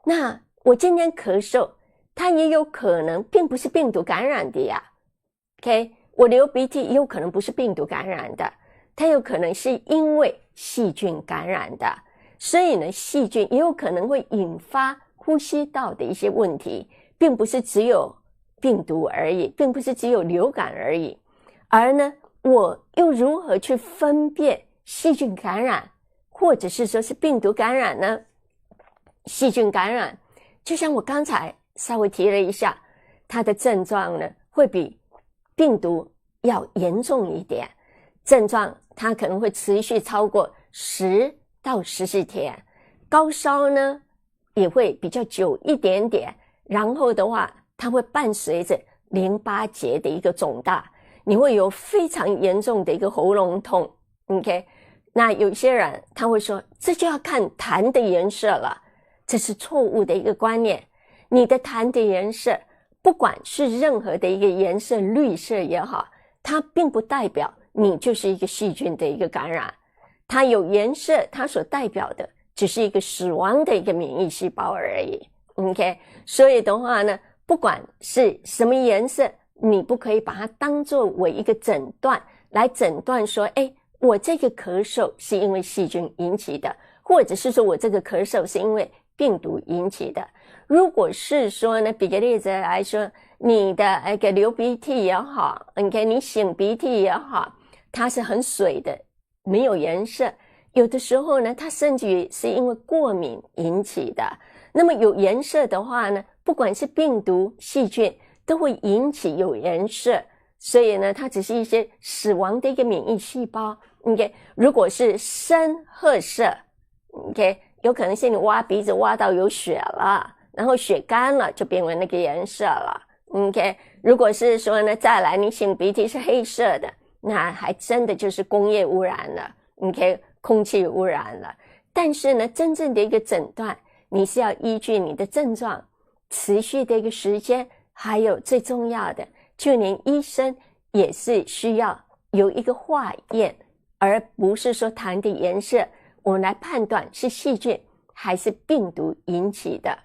那我今天咳嗽，它也有可能并不是病毒感染的呀。OK， 我流鼻涕也有可能不是病毒感染的，它有可能是因为细菌感染的。所以呢，细菌也有可能会引发呼吸道的一些问题，并不是只有病毒而已，并不是只有流感而已。而呢，我又如何去分辨细菌感染，或者是说是病毒感染呢？细菌感染，就像我刚才稍微提了一下，它的症状呢，会比病毒要严重一点，症状它可能会持续超过10到14天，高烧呢也会比较久一点点，然后的话它会伴随着淋巴结的一个肿大，你会有非常严重的一个喉咙痛。 OK， 那有些人他会说这就要看痰的颜色了，这是错误的一个观念。你的痰的颜色不管是任何的一个颜色，绿色也好，它并不代表你就是一个细菌的一个感染，它有颜色，它所代表的只是一个死亡的一个免疫细胞而已。 OK， 所以的话呢，不管是什么颜色，你不可以把它当作为一个诊断来诊断说，我这个咳嗽是因为细菌引起的，或者是说我这个咳嗽是因为病毒引起的。如果是说呢，比个例子来说，你的那个流鼻涕也好， OK， 你擤鼻涕也好，它是很水的，没有颜色，有的时候呢，它甚至于是因为过敏引起的。那么有颜色的话呢，不管是病毒细菌都会引起有颜色，所以呢，它只是一些死亡的一个免疫细胞。 OK， 如果是深褐色， OK， 有可能是你挖鼻子挖到有血了，然后血干了就变为那个颜色了。 OK， 如果是说呢，再来你擤鼻涕是黑色的，那还真的就是工业污染了。 OK， 空气污染了。但是呢，真正的一个诊断，你是要依据你的症状持续的一个时间，还有最重要的，就连医生也是需要有一个化验，而不是说痰的颜色我们来判断是细菌还是病毒引起的。